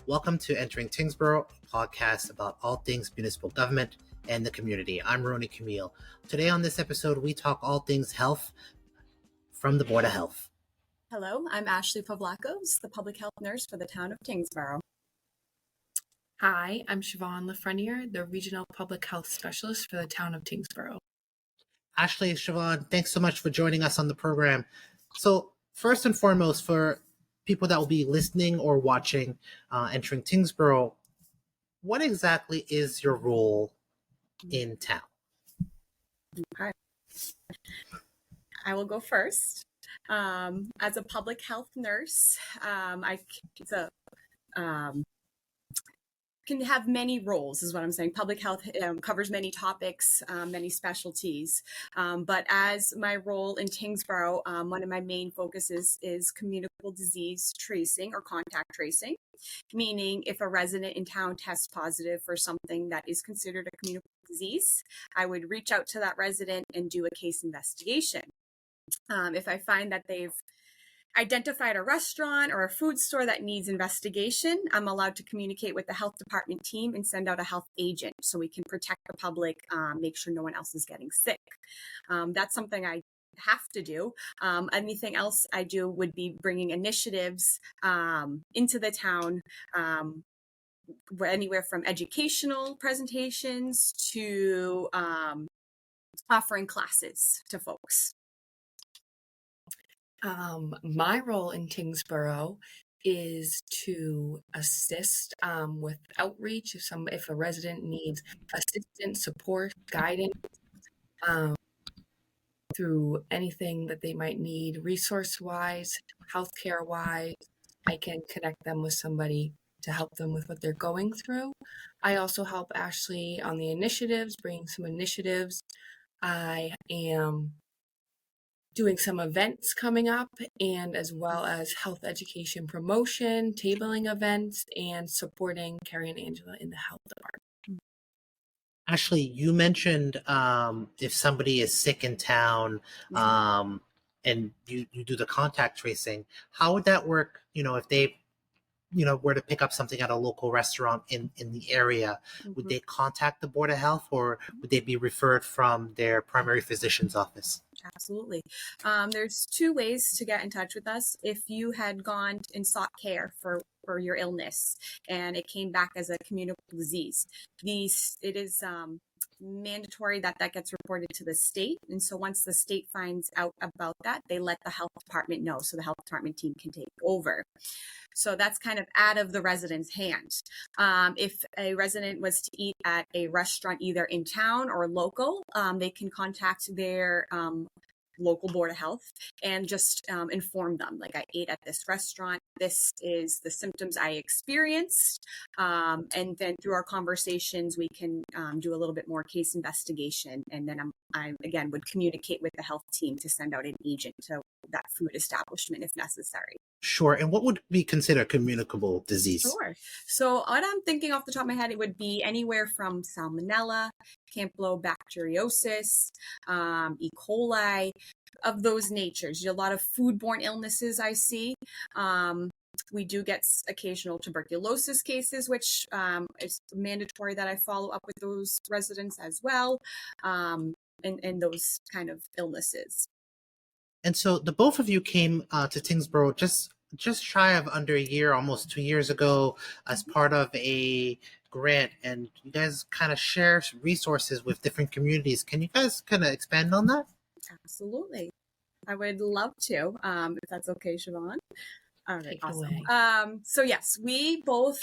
Welcome to Entering Tyngsborough Podcast about all things municipal government and the community. I'm Rony Camille. Today on this episode, we talk all things health from the Board of Health. Hello, I'm Ashley Pavlakos, the public health nurse for the town of Tyngsborough. Hi, I'm Siobhan LaFreniere, the regional public health specialist for the town of Tyngsborough. Ashley, Siobhan, thanks so much for joining us on the program. So first and foremost, for people that will be listening or watching Entering Tyngsborough, what exactly is your role in town? Okay. I will go first. As a public health nurse, can have many roles, is what I'm saying. Public health covers many topics, many specialties. But as my role in Tyngsborough, one of my main focuses is communicable disease tracing or contact tracing, meaning if a resident in town tests positive for something that is considered a communicable disease, I would reach out to that resident and do a case investigation. If I find that they've identified a restaurant or a food store that needs investigation, I'm allowed to communicate with the health department team and send out a health agent so we can protect the public, make sure no one else is getting sick. That's something I have to do. Anything else I do would be bringing initiatives into the town, anywhere from educational presentations to offering classes to folks. My role in Tyngsborough is to assist with outreach if a resident needs assistance, support, guidance through anything that they might need resource-wise, healthcare-wise. I can connect them with somebody to help them with what they're going through. I also help Ashley on the initiatives, bringing some initiatives. I am doing some events coming up, and as well as health education promotion, tabling events, and supporting Carrie and Angela in the health department. Ashley, you mentioned if somebody is sick in town and you do the contact tracing, how would that work? If they were to pick up something at a local restaurant in the area, would they contact the Board of Health or would they be referred from their primary physician's office? Absolutely. There's two ways to get in touch with us. If you had gone and sought care for your illness and it came back as a communicable disease, it is mandatory that gets reported to the state. And so once the state finds out about that, they let the health department know so the health department team can take over. So that's kind of out of the resident's hands. If a resident was to eat at a restaurant either in town or local, they can contact their local Board of Health and just inform them, like, I ate at this restaurant, this is the symptoms I experienced, and then through our conversations we can do a little bit more case investigation, and then I again would communicate with the health team to send out an agent to that food establishment if necessary. Sure. And what would be considered communicable disease? Sure. So what I'm thinking off the top of my head, it would be anywhere from salmonella, campylobacteriosis, E. coli, of those natures. A lot of foodborne illnesses I see. We do get occasional tuberculosis cases, which is mandatory that I follow up with those residents as well, and those kind of illnesses. And so the both of you came to Tyngsborough just shy of under a year, almost 2 years ago, as part of a grant, and you guys kind of share resources with different communities. Can you guys kind of expand on that? Absolutely. I would love to, if that's okay, Siobhan. All right, awesome. So yes, we both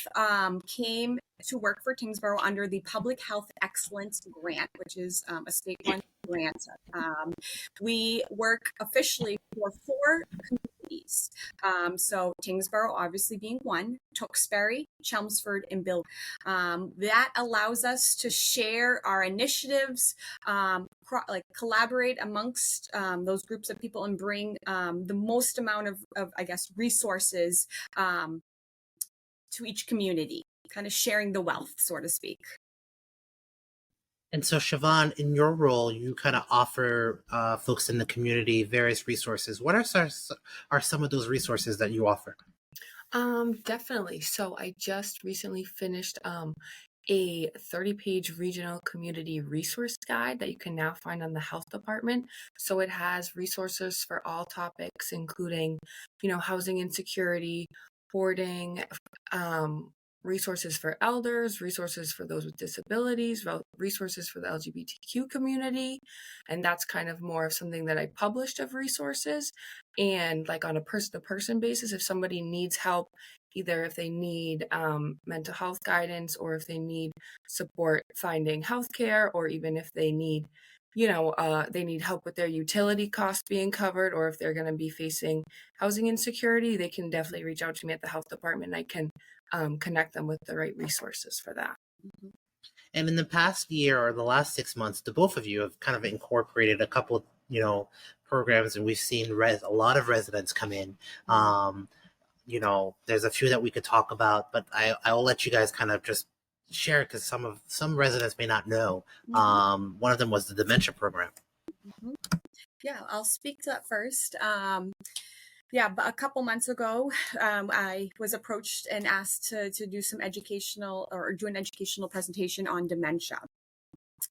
came to work for Tyngsborough under the Public Health Excellence Grant, which is a state-run grant. We work officially for 4 communities. So Tyngsborough obviously being one, Tewksbury, Chelmsford, and Bill. That allows us to share our initiatives, collaborate amongst those groups of people and bring the most amount of I guess, resources to each community, kind of sharing the wealth, so to speak. And so, Siobhan, in your role, you kind of offer folks in the community various resources. What are some of those resources that you offer? Definitely. So I just recently finished a 30-page regional community resource guide that you can now find on the health department. So it has resources for all topics, including, housing insecurity, hoarding, um, resources for elders, resources for those with disabilities, resources for the LGBTQ community. And that's kind of more of something that I published of resources. And like on a person-to-person basis, if somebody needs help, either if they need mental health guidance or if they need support finding healthcare, or even if they need, they need help with their utility costs being covered, or if they're going to be facing housing insecurity, they can definitely reach out to me at the health department. I can connect them with the right resources for that. Mm-hmm. And in the past year or the last 6 months, the both of you have kind of incorporated a couple, programs, and we've seen a lot of residents come in. There's a few that we could talk about, but I'll let you guys kind of just share, because some residents may not know. One of them was the dementia program. Mm-hmm. Yeah, I'll speak to that first. But a couple months ago, I was approached and asked to do some educational or do an educational presentation on dementia.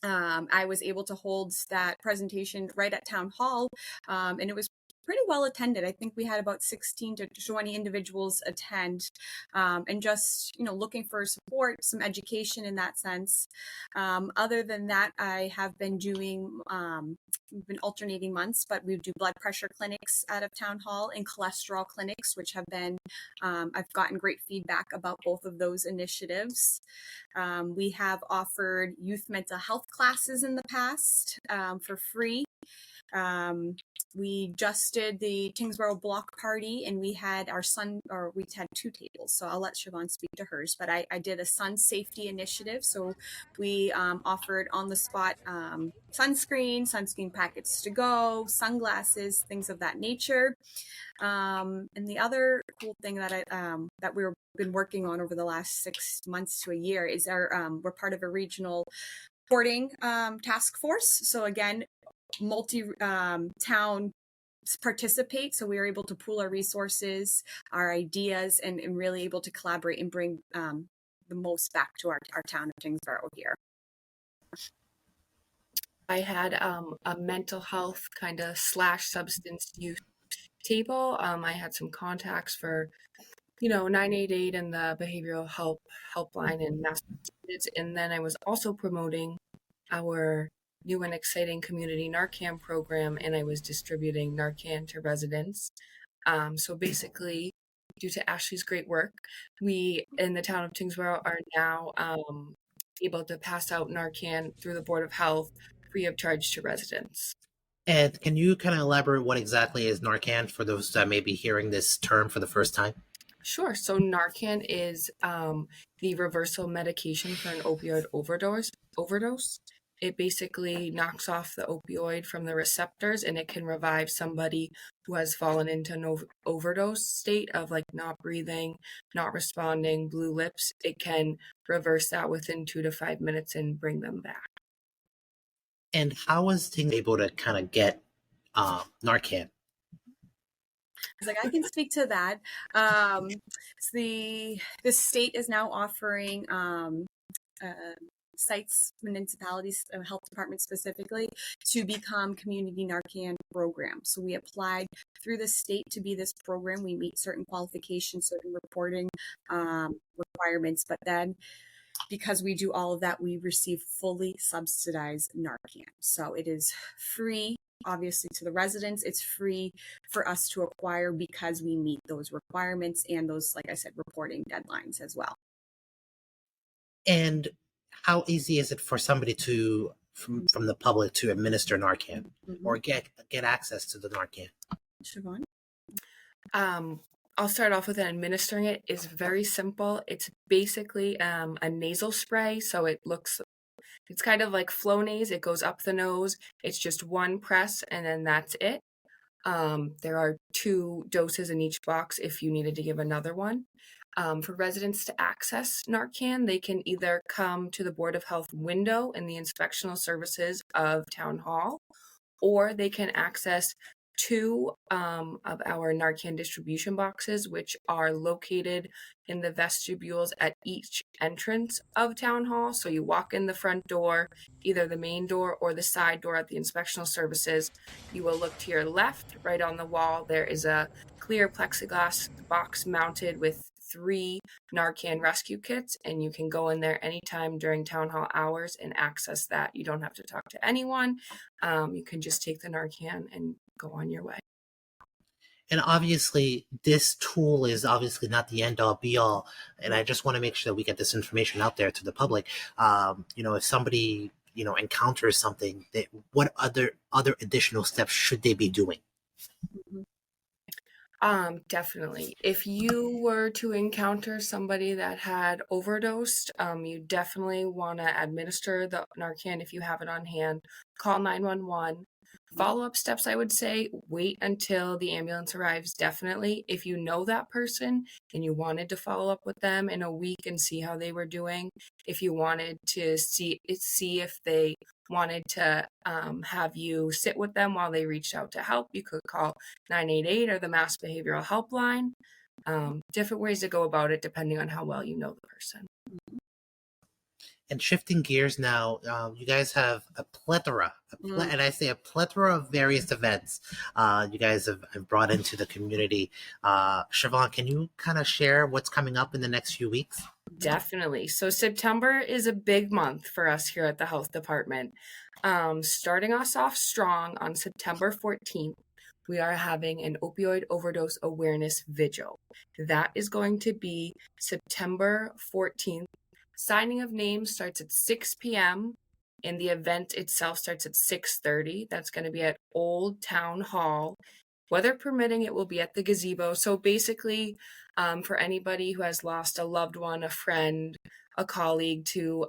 I was able to hold that presentation right at town hall, and it was pretty well attended. I think we had about 16 to 20 individuals attend, and just, looking for support, some education in that sense. Other than that, I have been doing, we've been alternating months, but we do blood pressure clinics out of town hall and cholesterol clinics, which have been, I've gotten great feedback about both of those initiatives. We have offered youth mental health classes in the past for free. We just did the Tyngsborough block party, and we had we had 2 tables. So I'll let Siobhan speak to hers, but I did a sun safety initiative. So we offered on the spot sunscreen packets to go, sunglasses, things of that nature. And the other cool thing that that we've been working on over the last 6 months to a year is we're part of a regional hoarding task force. So again, multi-town participate. So we were able to pool our resources, our ideas, and really able to collaborate and bring the most back to our town of Tyngsborough here. I had a mental health kind of / substance use table. I had some contacts for 988 and the behavioral helpline in Massachusetts. And then I was also promoting our new and exciting community Narcan program, and I was distributing Narcan to residents. So basically, due to Ashley's great work, we in the town of Tyngsborough are now able to pass out Narcan through the Board of Health free of charge to residents. And can you kind of elaborate what exactly is Narcan for those that may be hearing this term for the first time? Sure. So Narcan is the reversal medication for an opioid overdose. It basically knocks off the opioid from the receptors, and it can revive somebody who has fallen into an overdose state of like not breathing, not responding, blue lips. It can reverse that within 2 to 5 minutes and bring them back. And how was Ting able to kind of get Narcan? I can speak to that. So the state is now offering sites, municipalities, health departments specifically, to become community Narcan programs. So we applied through the state to be this program. We meet certain qualifications, certain reporting requirements, but then because we do all of that, we receive fully subsidized Narcan. So it is free, obviously, to the residents. It's free for us to acquire because we meet those requirements and those, like I said, reporting deadlines as well. And how easy is it for somebody to, from the public, to administer Narcan or get access to the Narcan? Siobhan? I'll start off with administering it. It's very simple. It's basically a nasal spray. So it's kind of like Flonase. It goes up the nose. It's just one press and then that's it. There are 2 doses in each box if you needed to give another one. For residents to access Narcan, they can either come to the Board of Health window in the inspectional services of Town Hall, or they can access two of our Narcan distribution boxes, which are located in the vestibules at each entrance of Town Hall. So you walk in the front door, either the main door or the side door at the inspectional services. You will look to your left, right on the wall. There is a clear plexiglass box mounted with 3 Narcan rescue kits, and you can go in there anytime during town hall hours and access that. You don't have to talk to anyone. You can just take the Narcan and go on your way. And obviously, this tool is obviously not the end all be all. And I just want to make sure that we get this information out there to the public. If somebody, encounters something, what other additional steps should they be doing? Definitely. If you were to encounter somebody that had overdosed, you definitely want to administer the Narcan if you have it on hand. Call 911. Follow-up steps, I would say, wait until the ambulance arrives, definitely. If you know that person and you wanted to follow up with them in a week and see how they were doing, if you wanted to see if they wanted to have you sit with them while they reached out to help, you could call 988 or the Mass Behavioral Helpline. Different ways to go about it depending on how well you know the person. And shifting gears now, you guys have a plethora, and I say a plethora of various events you guys have brought into the community. Siobhan, can you kind of share what's coming up in the next few weeks? Definitely. So September is a big month for us here at the health department. Starting us off strong on September 14th, we are having an Opioid Overdose Awareness Vigil. That is going to be September 14th. Signing of names starts at 6 p.m. and the event itself starts at 6:30. That's going to be at Old Town Hall. Weather permitting, it will be at the gazebo. So basically, for anybody who has lost a loved one, a friend, a colleague to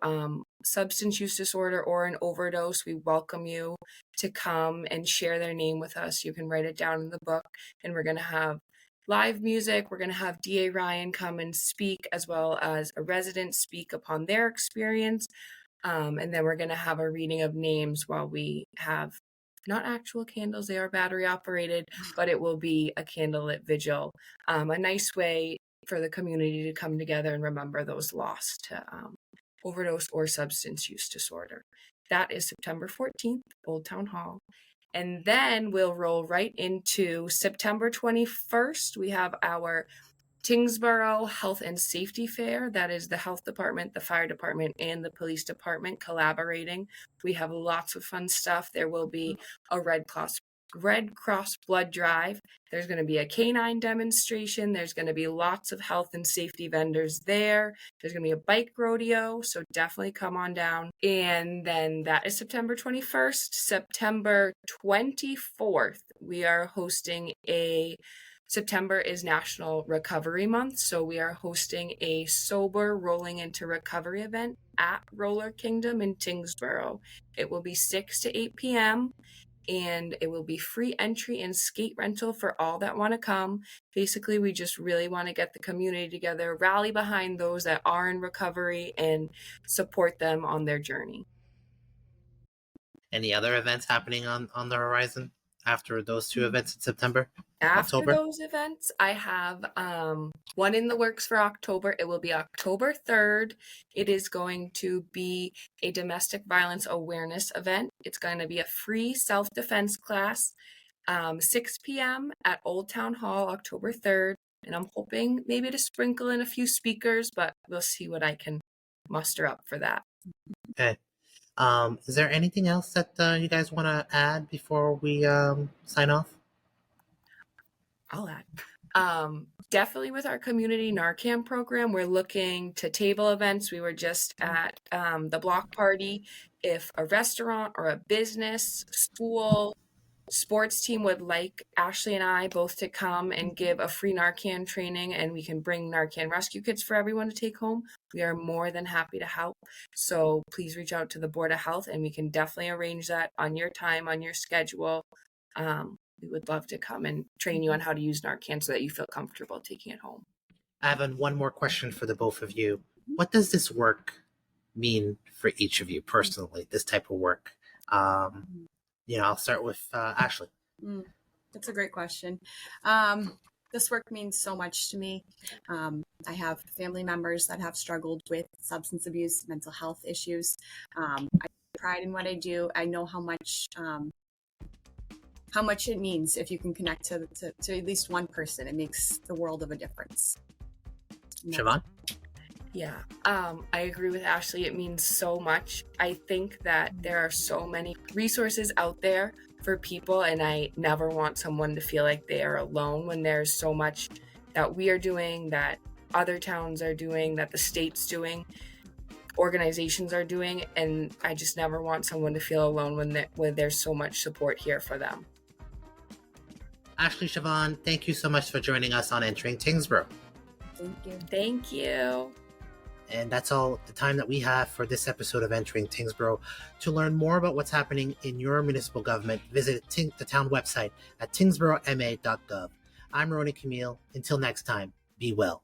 substance use disorder or an overdose, we welcome you to come and share their name with us. You can write it down in the book, and we're going to have live music. We're going to have DA Ryan come and speak, as well as a resident speak upon their experience. And then we're going to have a reading of names while we have not actual candles, they are battery operated, but it will be a candlelit vigil. A nice way for the community to come together and remember those lost to overdose or substance use disorder. That is September 14th, Old Town Hall. And then we'll roll right into September 21st. We have our Tyngsborough Health and Safety Fair. That is the health department, the fire department, and the police department collaborating. We have lots of fun stuff. There will be a Red Cross blood drive. There's going to be a canine demonstration. There's going to be lots of health and safety vendors there. There's going to be a bike rodeo, so definitely come on down. And then that is September 21st. September 24th, we are hosting September is National Recovery Month, so we are hosting a sober rolling into recovery event at Roller Kingdom in Tyngsborough. It will be 6 to 8 p.m. and it will be free entry and skate rental for all that want to come. Basically, we just really want to get the community together, rally behind those that are in recovery, and support them on their journey. Any other events happening on the horizon after those two events in September? After October? those events, I have one in the works for October. It will be October 3rd. It is going to be a domestic violence awareness event. It's going to be a free self-defense class, 6 p.m. at Old Town Hall, October 3rd. And I'm hoping maybe to sprinkle in a few speakers, but we'll see what I can muster up for that. Okay. Is there anything else that you guys want to add before we sign off? I'll add. Definitely with our community Narcan program, we're looking to table events. We were just at the block party. If a restaurant or a business, school, sports team would like Ashley and I both to come and give a free Narcan training, and we can bring Narcan rescue kits for everyone to take home, we are more than happy to help. So please reach out to the Board of Health, and we can definitely arrange that on your time, on your schedule. We would love to come and train you on how to use Narcan so that you feel comfortable taking it home. I have one more question for the both of you. What does this work mean for each of you personally, this type of work? I'll start with Ashley. That's a great question. This work means so much to me. I have family members that have struggled with substance abuse, mental health issues. I take pride in what I do. I know how much it means if you can connect to at least one person. It makes the world of a difference. Siobhan? Yeah, I agree with Ashley. It means so much. I think that there are so many resources out there for people, and I never want someone to feel like they are alone when there's so much that we are doing, that other towns are doing, that the state's doing, organizations are doing, and I just never want someone to feel alone when there's so much support here for them. Ashley, Siobhan, thank you so much for joining us on Entering Tyngsborough. Thank you. Thank you. And that's all the time that we have for this episode of Entering Tyngsborough. To learn more about what's happening in your municipal government, visit the town website at tyngsboroughma.gov. I'm Rony Camille. Until next time, be well.